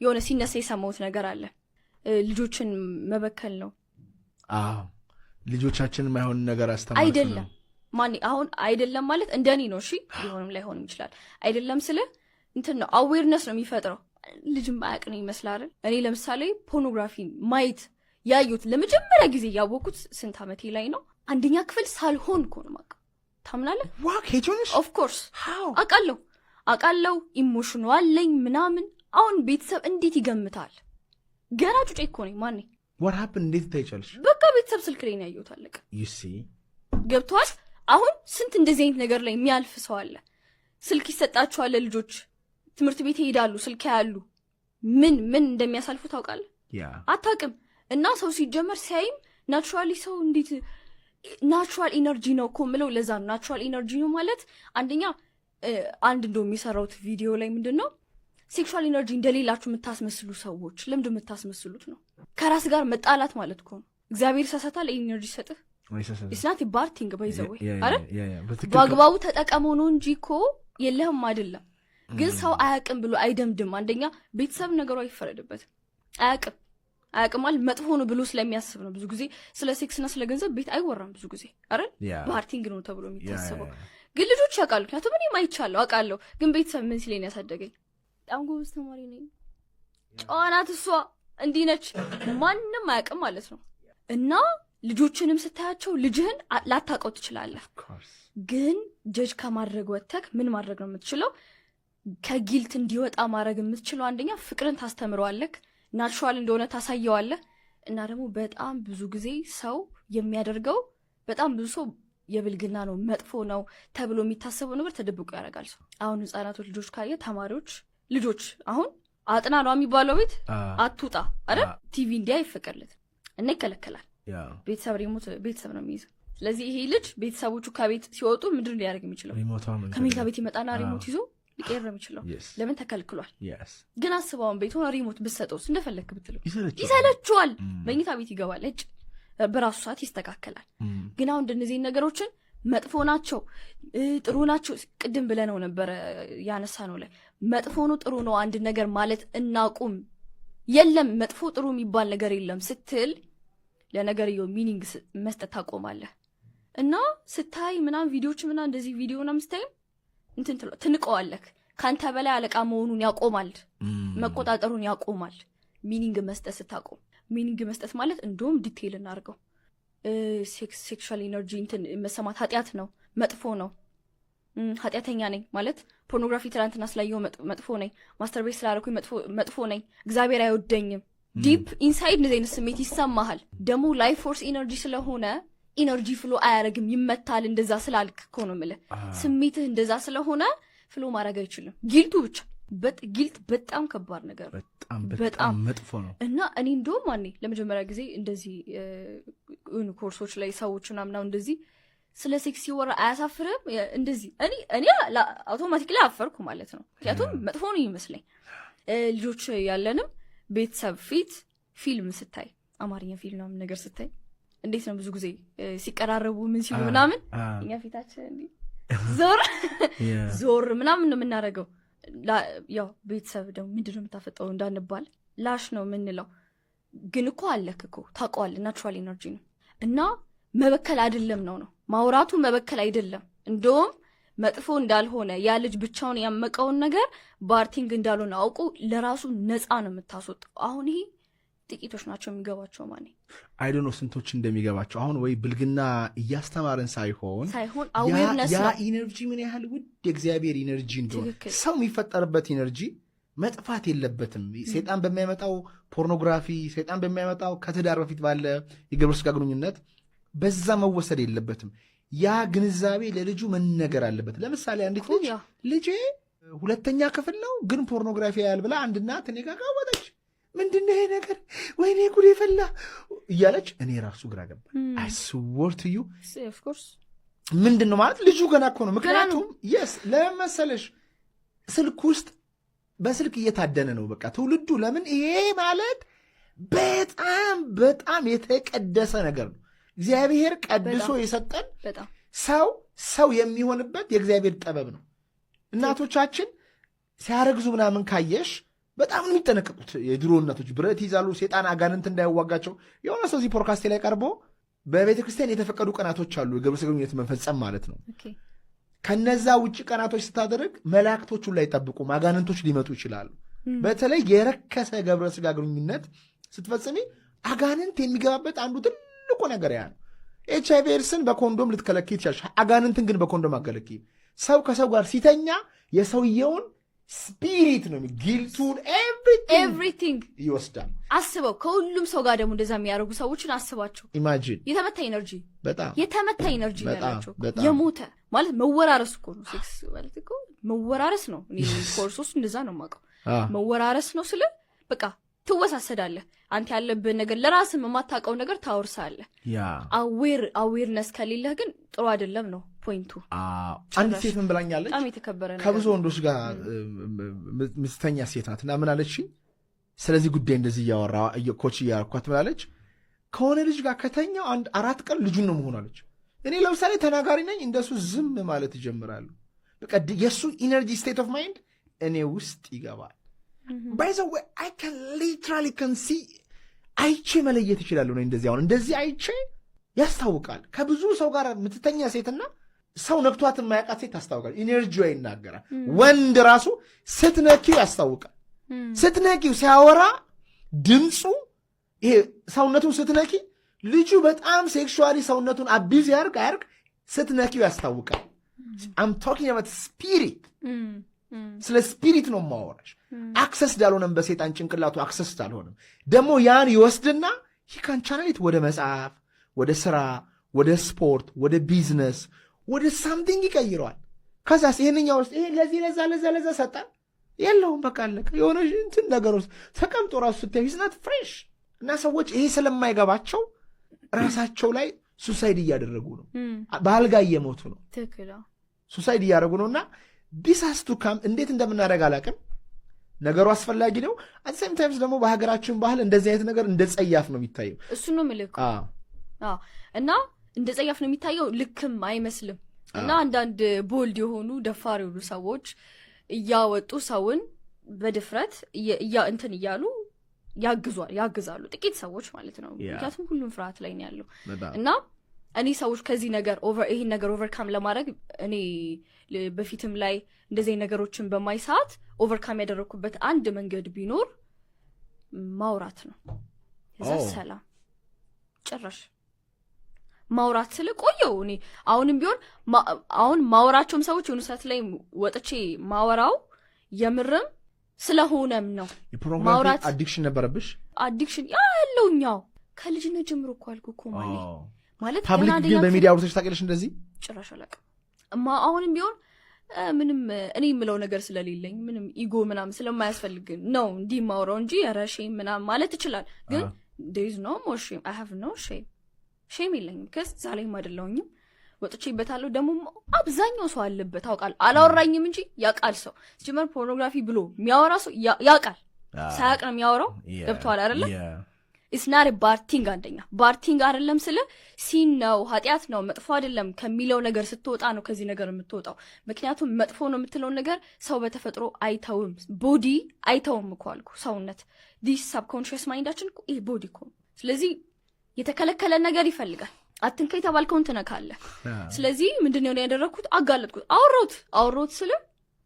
የሆነ ሲነሳ የሰማሁት ነገር አለ። ልጆችን መበከል ነው። ልጆቻችን ማይሆን ነገር አስተማርኩ አይደለም ማን አሁን አይደለም ማለት እንደኔ ነው። እሺ ሊሆንም ላይሆንም ይችላል። አይደለም ስለ እንትን ነው አዌርነስ ነው የሚፈጥረው። ልጅም አያቅ ነው ይመስላል። እኔ ለምሳሌ ፖርኖግራፊን ማየት ያዩት ለመጀመሪያ ጊዜ ያወቁት ስንት ዓመቴ ላይ ነው? አንደኛ ክፍል ሳልሆን እኮ ነው ማቀ ታምናለህ? ኦፍ ኮርስ አቃለው ኢሞሽኑ አለኝ ምናምን። አሁን ቤተሰብ እንዴት ይገምታል? ገና ጩጬ እኮ ነኝ። ማን what happened እንዴት ታይቻለሽ? በቃ ቤተሰብ ስልክ ላይ ነው ያዩት አለቀ። you see ገብቷል። አሁን ስንት እንደዚህ አይነት ነገር ላይ የሚያልፍ ሰው አለ። ስልክ ይሰጣቸዋል ልጆች ትምህርት ቤት ይሄዳሉ፣ ስልክ ያያሉ። ምን እንደሚያሳልፉ ታውቃለህ? አታውቅም። እና ሰው ሲጀመር ሲያይም ናቹራሊ ሰው እንዴት ናቹራል ኢነርጂ ነው እኮ የምለው ለዛ ነው። ናቹራል ኢነርጂ ነው ማለት አንደኛ አንድ እንደው የሚሰራውት ቪዲዮ ላይ ምንድነው ሴክሹዋል ኢነርጂ እንደሌላችሁ የምታስመስሉ ሰዎች ለምንድን የምታስመስሉት ነው? ከራስ ጋር መጣላት ማለት እኮ ነው። እግዚአብሔር ሰሰታል ኢነርጂ ሰጥህ ኢስናት ባርቲንግ ባይዘው አረ በአግባቡ ተጠቀመው ነው እንጂ እኮ የለህም አይደለም። ግን ሰው አያቅም ብሎ አይደምድም። አንደኛ ቤተሰብ ነገሩ አይፈረድበትም። አያቅም ማለት መጥፎ ነው ብሎ ስለሚያስብ ነው። ብዙ ጊዜ ስለ ሴክስና ስለ ገንዘብ ቤት አይወራም ብዙ ጊዜ አይደል? ባርቲንግ ነው ተብሎ የሚታሰበው። ግን ልጆች ያውቃሉ። ምክንያቱም እኔም አይቻለሁ አውቃለሁ። ግን ቤተሰብ ምን ሲለኝ ያሳደገኝ በጣም ጎበዝ ተማሪ ነኝ፣ ጨዋ ናት እሷ እንዲህ ነች፣ ማንም አያውቅም ማለት ነው። እና ልጆችንም ስታያቸው ልጅህን ላታውቀው ትችላለህ። ግን ጀጅ ከማድረግ ወተክ ምን ማድረግ ነው የምትችለው? ከጊልት እንዲወጣ ማድረግ የምትችለው አንደኛ ፍቅርን ታስተምረዋለህ፣ ናቹራል እንደሆነ ታሳየዋለህ። እና ደግሞ በጣም ብዙ ጊዜ ሰው የሚያደርገው በጣም ብዙ ሰው የብልግና ነው መጥፎ ነው ተብሎ የሚታሰበው ነገር ተደብቆ ያደርጋል ሰው። አሁን ህጻናቶች ልጆች ካየ ተማሪዎች ልጆች አሁን አጥና ነው የሚባለው ቤት አትውጣ አይደል? ቲቪ እንዲያ ይፈቀድለት እና ይከለከላል። ቤተሰብ ሪሞት ቤተሰብ ነው የሚይዘው። ስለዚህ ይሄ ልጅ ቤተሰቦቹ ከቤት ሲወጡ ምንድን ሊያደርግ የሚችለው? ከመኝታ ቤት ይመጣና ሪሞት ይዞ ሊቀር የሚችለው ለምን ተከልክሏል? ግን አስበውን ቤት ሆነ ሪሞት ብትሰጠውስ እንደፈለክ ብትለው ይሰለችዋል። መኝታ ቤት ይገባል፣ እጭ በራሱ ሰዓት ይስተካከላል። ግን አሁን እንደነዚህ ነገሮችን መጥፎ ናቸው ጥሩ ናቸው ቅድም ብለነው ነበር ያነሳ ነው ላይ መጥፎ ነው ጥሩ ነው አንድ ነገር ማለት እናቁም። የለም መጥፎ ጥሩ የሚባል ነገር የለም ስትል ለነገርየው ሚኒንግ መስጠት ታቆማለህ። እና ስታይ ምናምን ቪዲዮዎች ምናምን እንደዚህ ቪዲዮ ምናምን ስታይ እንትን ትንቀዋለህ። ካንተ በላይ አለቃ መሆኑን ያቆማል፣ መቆጣጠሩን ያቆማል። ሚኒንግ መስጠት ስታቆም፣ ሚኒንግ መስጠት ማለት እንደውም ዲቴይል እናርገው ሴክሹዋል ኢነርጂ እንትን መሰማት ኃጢአት ነው፣ መጥፎ ነው። ኃጢአተኛ ነኝ ማለት ፖርኖግራፊ ትላንትና ስላየው መጥፎ ነኝ፣ ማስተርቤት ስላደረኩኝ መጥፎ ነኝ፣ እግዚአብሔር አይወደኝም። ዲፕ ኢንሳይድ እንደዚህ አይነት ስሜት ይሰማሃል። ደግሞ ላይፍ ፎርስ ኢነርጂ ስለሆነ ኢነርጂ ፍሎ አያረግም፣ ይመታል። እንደዛ ስላልክ እኮ ነው የምልህ። ስሜትህ እንደዛ ስለሆነ ፍሎ ማድረግ አይችልም። ጊልቱ ብቻ ጊልት በጣም ከባድ ነገር ነው፣ በጣም መጥፎ ነው። እና እኔ እንደውም ማኔ ለመጀመሪያ ጊዜ እንደዚህ ኮርሶች ላይ ሰዎች ምናምን እንደዚህ ስለ ሴክስ ሲወራ አያሳፍርም? እንደዚህ እኔ አውቶማቲክሊ አፈርኩ ማለት ነው። ምክንያቱም መጥፎ ነው ይመስለኝ። ልጆች ያለንም ቤተሰብ ፊት ፊልም ስታይ አማርኛ ፊልም ምናምን ነገር ስታይ እንዴት ነው ብዙ ጊዜ ሲቀራረቡ ምን ሲሉ ምናምን እኛ ፊታችን ዞር ምናምን ነው የምናደርገው። ያው ቤተሰብ ደግሞ ምንድነው የምታፈጠው እንዳንባል ላሽ ነው የምንለው። ግን እኮ አለክ እኮ ታውቀዋለህ፣ ናቹራል ኢነርጂ ነው። እና መበከል አይደለም ነው ማውራቱ መበከል አይደለም። እንደውም መጥፎ እንዳልሆነ ያ ልጅ ብቻውን ያመቀውን ነገር ባርቲንግ እንዳልሆነ አውቁ ለራሱ ነፃ ነው የምታስወጣው። አሁን ይሄ ጥቂቶች ናቸው የሚገባቸው ማለት አይ ዶንት ኖ ስንቶች እንደሚገባቸው። አሁን ወይ ብልግና እያስተማረን ሳይሆን አዌርነስ ያ ኢነርጂ ምን ያህል ውድ የእግዚአብሔር ኢነርጂ እንደሆነ ሰው የሚፈጠርበት ኢነርጂ መጥፋት የለበትም። ሰይጣን በሚያመጣው ፖርኖግራፊ፣ ሰይጣን በሚያመጣው ከትዳር በፊት ባለ የግብረ ሥጋ ግንኙነት በዛ መወሰድ የለበትም። ያ ግንዛቤ ለልጁ መነገር አለበት። ለምሳሌ አንዲት ልጄ 2ኛ ክፍል ነው ግን ፖርኖግራፊ ያያል ብላ አንድ እናት እኔ ጋር ወጣች። ምንድነው ይሄ ነገር? ወይኔ ጉድ ይፈላ እያለች እኔ ራሱ ግራ ገባ። አይ ስወር ቱ ዩ ኦፍ ኮርስ ምንድነው ማለት ልጁ ገና እኮ ነው። ምክንያቱም ለመሰለሽ ስልክ ውስጥ በስልክ እየታደነ ነው በቃ ትውልዱ። ለምን ይሄ ማለት በጣም በጣም የተቀደሰ ነገር ነው። እግዚአብሔር ቀድሶ የሰጠን ሰው የሚሆንበት የእግዚአብሔር ጥበብ ነው። እናቶቻችን ሲያረግዙ ምናምን ካየሽ በጣም የሚጠነቀቁት የድሮ እናቶች ብረት ይዛሉ፣ ሴጣን አጋንንት እንዳይዋጋቸው። የሆነ ሰው እዚህ ፖድካስቴ ላይ ቀርቦ በቤተክርስቲያን የተፈቀዱ ቀናቶች አሉ የግብረ ሥጋ ግንኙነት መፈጸም ማለት ነው። ከነዛ ውጭ ቀናቶች ስታደርግ መላእክቶቹ ላይ ጠብቁም አጋንንቶች ሊመጡ ይችላሉ። በተለይ የረከሰ ግብረ ሥጋ ግንኙነት ስትፈጽሚ አጋንንት የሚገባበት አንዱ ትልቁ ነገር ያ ነው። HIV ኤድስን በኮንዶም ልትከለኪ ትችላለሽ፣ አጋንንትን ግን በኮንዶም አትከለኪ። ሰው ከሰው ጋር ሲተኛ የሰውየውን ስፒሪት ነው ጊልቱን ኤቭሪቲንግ ይወስዳል። አስበው ከሁሉም ሰው ጋር ደግሞ እንደዛ የሚያደርጉ ሰዎችን አስባቸው። ኢማጂን የተመታ ኤነርጂ በጣም የተመታ ኤነርጂ ያላቸው የሞተ ማለት መወራረስ እኮ ነው። ሴክስ ማለት እኮ መወራረስ ነው። እኔ ኮርሶስ እንደዛ ነው የማውቀው። መወራረስ ነው ስለ በቃ ትወሳሰዳለህ። አንተ ያለብህን ነገር ለራስህ የማታውቀው ነገር ታወርሳለህ። አዌርነስ ከሌለህ ግን ጥሩ አይደለም ነው ፖይንቱ። አንድ ሴት ምን ብላኛለች? በጣም የተከበረ ነገር ከብዙ ወንዶች ጋር ምስተኛ ሴት ናት እና ምን አለችኝ? ስለዚህ ጉዳይ እንደዚህ እያወራ ኮች እያረኳት ምን አለች? ከሆነ ልጅ ጋር ከተኛው 4 ቀን ልጁን ነው መሆን አለች። እኔ ለምሳሌ ተናጋሪ ነኝ፣ እንደሱ ዝም ማለት ይጀምራሉ። በቃ የእሱ ኢነርጂ ስቴት ኦፍ ማይንድ እኔ ውስጥ ይገባል። ባይ ዘ ዌይ አይ ካን ሊትራሊ ካን ሲ አይቼ መለየት ይችላሉ ነው። እንደዚህ አሁን እንደዚህ አይቼ ያስታውቃል። ከብዙ ሰው ጋር የምትተኛ ሴትና ሰው ነክቷት የማያውቃት ሴት ታስታውቃል። ኢነርጂዋ ይናገራል። ወንድ ራሱ ስትነኪው ያስታውቃል። ስትነኪው ሲያወራ ድምፁ ይሄ ሰውነቱን ስትነኪ ልጁ በጣም ሴክሹዋሊ ሰውነቱን አቢዝ ያርግ አያርግ ስትነኪው ያስታውቃል። አም ቶኪንግ አባት ስፒሪት ስለ ስፒሪት ነው ማወራሽ። አክሰስ ዳልሆነም በሴጣን ጭንቅላቱ አክሰስ ዳልሆነም ደግሞ ያን ይወስድና ይካን ቻናሊት ወደ መጽሐፍ፣ ወደ ስራ፣ ወደ ስፖርት፣ ወደ ቢዝነስ፣ ወደ ሳምቲንግ ይቀይረዋል። ከዛስ ይሄንኛው ውስጥ ይሄ ለዚህ ለዛ ሰጣን የለውም በቃ አለቀ። የሆነ እንትን ነገር ውስጥ ተቀምጦ ራሱ ስታዩ ይዝናት ፍሬሽ እና ሰዎች ይሄ ስለማይገባቸው ራሳቸው ላይ ሱሳይድ እያደረጉ ነው። በአልጋ እየሞቱ ነው። ሱሳይድ እያደረጉ ነውና ዲሳስቱ ካም እንዴት እንደምናደርግ አላውቅም። ነገሩ አስፈላጊ ነው። አት ሴም ታይምስ ደግሞ በሀገራችን ባህል እንደዚህ አይነት ነገር እንደ ጸያፍ ነው የሚታየው። እሱ ነው ምልክ እና እንደ ጸያፍ ነው የሚታየው፣ ልክም አይመስልም። እና አንዳንድ ቦልድ የሆኑ ደፋር የሆኑ ሰዎች እያወጡ ሰውን በድፍረት እንትን እያሉ ያግዛሉ። ጥቂት ሰዎች ማለት ነው። ምክንያቱም ሁሉም ፍርሃት ላይ ነው ያለው እና እኔ ሰዎች ከዚህ ነገር ይሄን ነገር ኦቨርካም ለማድረግ እኔ በፊትም ላይ እንደዚህ ነገሮችን በማይ ሰዓት ኦቨርካም ያደረኩበት አንድ መንገድ ቢኖር ማውራት ነው። እዛ ሰላም ጭራሽ ማውራት ስለቆየው እኔ አሁንም ቢሆን አሁን ማውራቸውም ሰዎች የሆኑ ሰዓት ላይ ወጥቼ ማወራው የምርም ስለሆነም ነው። ማውራት አዲክሽን ነበረብሽ? አዲክሽን ያለውኛው ከልጅነት ጀምሮ እኮ አልኩ እኮ ማለት ፓብሊክ ቪው በሚዲያ አውርተሽ ታውቂያለሽ? እንደዚህ ጭራሽ አላውቅም። አሁንም ቢሆን ምንም እኔ የምለው ነገር ስለሌለኝ ምንም ኢጎ ምናምን ስለማያስፈልግ ነው እንዲህ ማውራው እንጂ ኧረ ሼም ምናምን ማለት ይችላል። ግን there is no more shame. I have no shame. ሼም የለኝም። ከስ ዛሬም አይደለሁኝም ወጥቼበታለሁ። ደግሞ አብዛኛው ሰው አለበት አውቃለሁ። አላወራኝም እንጂ ያውቃል። ሰው ሲጀመር ፖርኖግራፊ ብሎ የሚያወራ ሰው ያውቃል። ሳያውቅ ነው የሚያወራው። ገብቶሃል አይደለ? it's not a bad thing። አንደኛ bad thing አይደለም ስለ ሲን ነው ኃጢአት ነው መጥፎ አይደለም ከሚለው ነገር ስትወጣ ነው ከዚህ ነገር የምትወጣው። ምክንያቱም መጥፎ ነው የምትለው ነገር ሰው በተፈጥሮ አይተውም። ቦዲ አይተውም እኮ አልኩ። ሰውነት this subconscious ማይንዳችን ይሄ ቦዲ እኮ። ስለዚህ የተከለከለ ነገር ይፈልጋል። አትንከ የተባልከውን ትነካለህ። ስለዚህ ምንድነው ያደረኩት? አጋለጥኩት። አውሮት ስለ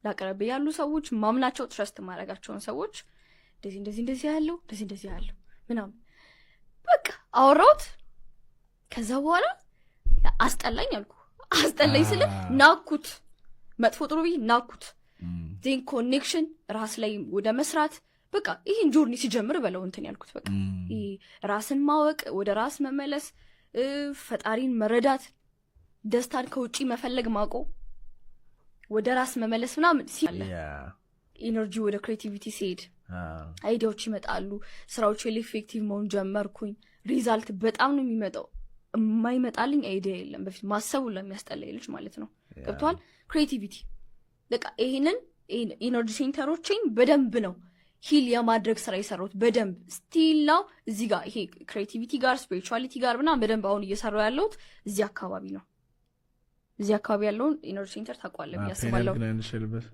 ላቀረበ ያሉ ሰዎች ማምናቸው ትረስት ማድረጋቸውን ሰዎች እንደዚህ ያለው ምናምን በቃ አወራሁት። ከዛ በኋላ አስጠላኝ አልኩ። አስጠላኝ ስለ ናኩት። መጥፎ ጥሩ ብዬ ናኩት። ዜን ኮኔክሽን ራስ ላይ ወደ መስራት በቃ ይህን ጆርኒ ሲጀምር በለው እንትን ያልኩት በቃ ራስን ማወቅ፣ ወደ ራስ መመለስ፣ ፈጣሪን መረዳት፣ ደስታን ከውጪ መፈለግ ማቆ ወደ ራስ መመለስ ምናምን ሲል ኢነርጂ ወደ ክሬቲቪቲ ሲሄድ አይዲያዎች ይመጣሉ። ስራዎች ኤፌክቲቭ መሆን ጀመርኩኝ። ሪዛልት በጣም ነው የሚመጣው። የማይመጣልኝ አይዲያ የለም። በፊት ማሰቡ ለሚያስጠላኝ ልጅ ማለት ነው። ገብቷል? ክሬቲቪቲ በቃ ይሄንን ኢነርጂ ሴንተሮችን በደንብ ነው ሂል የማድረግ ስራ የሰራሁት በደንብ ስቲል ነው። እዚህ ጋር ይሄ ክሬቲቪቲ ጋር ስፒሪቹዋሊቲ ጋር ምናምን በደንብ አሁን እየሰራሁ ያለሁት እዚህ አካባቢ ነው። እዚህ አካባቢ ያለውን ኢነርጂ ሴንተር ታውቀዋለህ ብዬ አስባለሁ።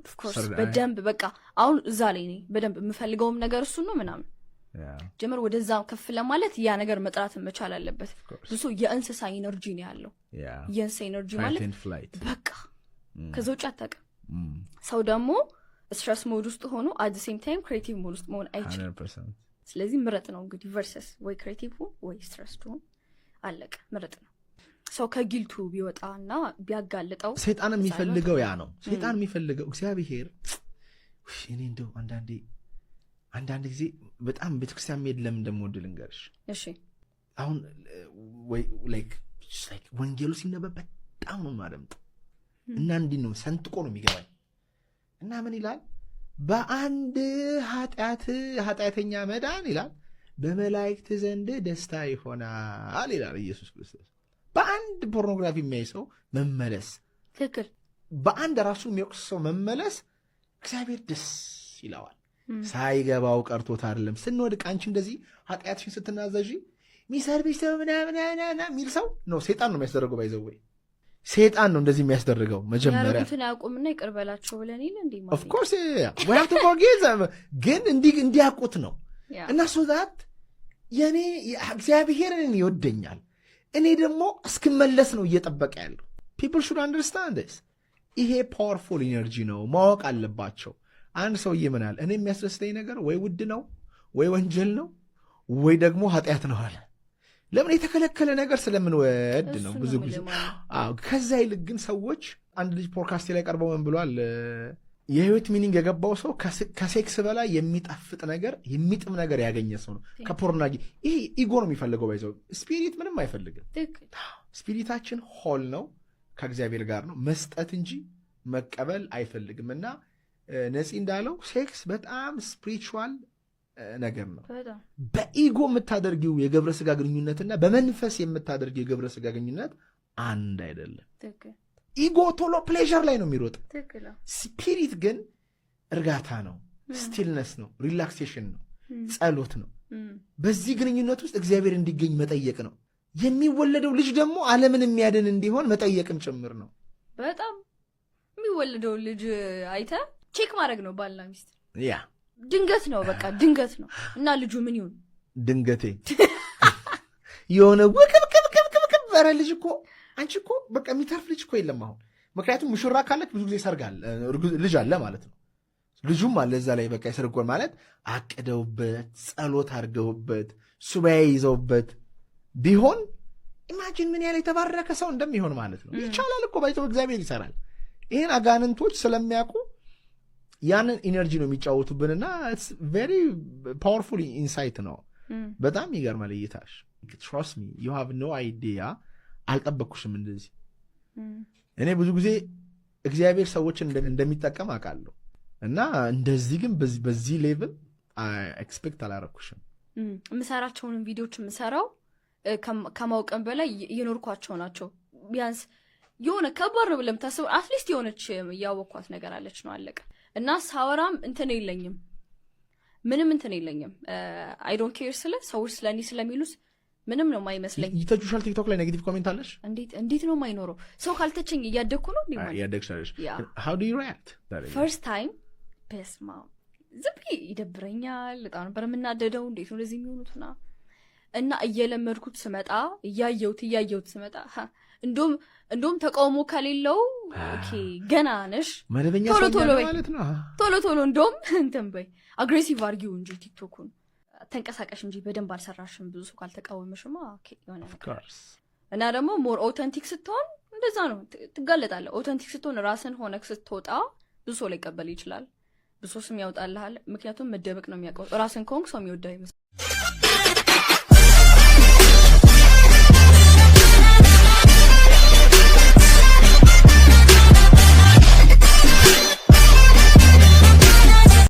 ኦፍ ኮርስ በደንብ በቃ አሁን እዛ ላይ ነኝ በደንብ የምፈልገውም ነገር እሱ ነው ምናምን ጀመር ወደዛ ከፍ ለማለት ያ ነገር መጥራት መቻል አለበት። ብዙ የእንስሳ ኢነርጂ ነው ያለው። የእንስሳ ኢነርጂ ማለት በቃ ከዛ ውጭ አታውቅም። ሰው ደግሞ ስትረስ ሞድ ውስጥ ሆኖ አት ሴም ታይም ክሬቲቭ ሞድ ውስጥ መሆን አይችልም። ስለዚህ ምረጥ ነው እንግዲህ ቨርሰስ ወይ ክሬቲቭ ወይ ስትረስ ሆን አለቀ ምረጥ ነው። ሰው ከጊልቱ ቢወጣና ቢያጋልጠው ሰይጣን የሚፈልገው ያ ነው። ሰይጣን የሚፈልገው እግዚአብሔር እኔ እንደው አንዳንድ ጊዜ በጣም ቤተክርስቲያን መሄድ ለምን እንደምወድ ልንገርሽ። እሺ አሁን ወይ ላይክ ወንጌሉ ሲነበብ በጣም ነው የማደምጠው እና እንዲህ ነው ሰንጥቆ ነው የሚገባኝ እና ምን ይላል በአንድ ኃጢአተኛ መዳን ይላል በመላእክት ዘንድ ደስታ ይሆናል ይላል ኢየሱስ ክርስቶስ። በአንድ ፖርኖግራፊ የሚያይ ሰው መመለስ ትክክል፣ በአንድ ራሱ የሚወቅስ ሰው መመለስ እግዚአብሔር ደስ ይለዋል። ሳይገባው ቀርቶት አይደለም። ስንወድቅ አንቺ እንደዚህ ኃጢአትሽን ስትናዘዢ ሚሰርብሽ ሰው ምናምን የሚል ሰው ነው ሴጣን ነው የሚያስደርገው። ባይዘው ወይ ሴጣን ነው እንደዚህ የሚያስደርገው። መጀመሪያ ያረጉትን ያቁምና ይቅር በላቸው ብለን ይል እንዴ ማለት ኦፍ ኮርስ we have to forgive them ግን እንዲያውቁት ነው እና ሶዛት የኔ እግዚአብሔርን ይወደኛል እኔ ደግሞ እስክመለስ ነው እየጠበቀ ያለው። people should understand this። ይሄ ፓወርፉል ኢነርጂ ነው ማወቅ አለባቸው። አንድ ሰው ይመናል እኔ የሚያስደስተኝ ነገር ወይ ውድ ነው ወይ ወንጀል ነው ወይ ደግሞ ኃጢአት ነው አለ። ለምን የተከለከለ ነገር ስለምንወድ ነው ብዙ ጊዜ። ከዛ ይልቅ ግን ሰዎች አንድ ልጅ ፖድካስት ላይ ቀርበው ምን ብሏል? የህይወት ሚኒንግ የገባው ሰው ከሴክስ በላይ የሚጣፍጥ ነገር የሚጥም ነገር ያገኘ ሰው ነው። ከፖርናጊ ይሄ ኢጎ ነው የሚፈልገው። ባይዘው ስፒሪት ምንም አይፈልግም። ስፒሪታችን ሆል ነው ከእግዚአብሔር ጋር ነው መስጠት እንጂ መቀበል አይፈልግም። እና ነፂ እንዳለው ሴክስ በጣም ስፒሪቹዋል ነገር ነው። በኢጎ የምታደርጊው የግብረ ስጋ ግንኙነትና በመንፈስ የምታደርጊው የግብረ ስጋ ግንኙነት አንድ አይደለም። ኢጎ ቶሎ ፕሌዥር ላይ ነው የሚሮጥ። ስፒሪት ግን እርጋታ ነው፣ ስቲልነስ ነው፣ ሪላክሴሽን ነው፣ ጸሎት ነው። በዚህ ግንኙነት ውስጥ እግዚአብሔር እንዲገኝ መጠየቅ ነው። የሚወለደው ልጅ ደግሞ ዓለምን የሚያድን እንዲሆን መጠየቅም ጭምር ነው። በጣም የሚወለደው ልጅ አይተ ቼክ ማድረግ ነው። ባልና ሚስት ያ ድንገት ነው፣ በቃ ድንገት ነው። እና ልጁ ምን ይሁን ድንገቴ የሆነ ውቅብቅብቅብቅብ ኧረ ልጅ እኮ አንቺ እኮ በቃ የሚተርፍ ልጅ እኮ የለም አሁን። ምክንያቱም ሙሽራ ካለች ብዙ ጊዜ ሰርጋል ልጅ አለ ማለት ነው። ልጁም አለ እዛ ላይ በቃ የሰርጎን ማለት አቅደውበት ጸሎት አድርገውበት ሱባኤ ይዘውበት ቢሆን ኢማጂን ምን ያህል የተባረከ ሰው እንደሚሆን ማለት ነው። ይቻላል እኮ ባይተው እግዚአብሔር ይሰራል። ይህን አጋንንቶች ስለሚያውቁ ያንን ኢነርጂ ነው የሚጫወቱብንና ኢትስ ቬሪ ፓወርፉል ኢንሳይት ነው። በጣም ይገርማል እይታሽ። ትራስት ሚ ዩ ሃቭ ኖ አይዲያ። አልጠበቅኩሽም እንደዚህ። እኔ ብዙ ጊዜ እግዚአብሔር ሰዎችን እንደሚጠቀም አውቃለሁ እና እንደዚህ ግን በዚህ ሌቭል ኤክስፔክት አላረኩሽም። የምሰራቸውን ቪዲዮዎች የምሰራው ከማውቀም በላይ እየኖርኳቸው ናቸው። ቢያንስ የሆነ ከባድ ነው ብለም ታስብ አትሊስት የሆነች ያወኳት ነገር አለች ነው አለቀ። እና ሳወራም እንትን የለኝም ምንም እንትን የለኝም። አይ ዶንት ኬር ስለ ሰዎች ስለኔ ስለሚሉስ ምንም ነው የማይመስለኝ። ይተቹሻል። ቲክቶክ ላይ ኔጌቲቭ ኮሜንት አለሽ? እንዴት ነው የማይኖረው? ሰው ካልተቸኝ እያደግኩ ነው እንዴ ማለት ያደግሻለሽ። how do you react? first time በስማ ዝም ብዬ ይደብረኛል። በጣም ነበር የምናደደው። እንዴት ነው እንደዚህ የሚሆኑትና እና እየለመድኩት ስመጣ እያየሁት ስመጣ እንደውም ተቃውሞ ከሌለው ኦኬ ገና ነሽ መደበኛ ሰው ማለት ነው። ቶሎ እንደውም እንትን በይ አግሬሲቭ አርጊው እንጂ ቲክቶኩን ተንቀሳቀሽ እንጂ በደንብ አልሰራሽም ብዙ ሰው ካልተቃወመሽማ ኦኬ የሆነ እና ደግሞ ሞር ኦተንቲክ ስትሆን እንደዛ ነው ትጋለጣለህ። ኦተንቲክ ስትሆን ራስን ሆነክ ስትወጣ ብዙ ሰው ሊቀበል ይችላል፣ ብዙ ሰው ስም ያወጣልሃል። ምክንያቱም መደበቅ ነው የሚያውቀው። ራስን ከሆንክ ሰው የሚወዳ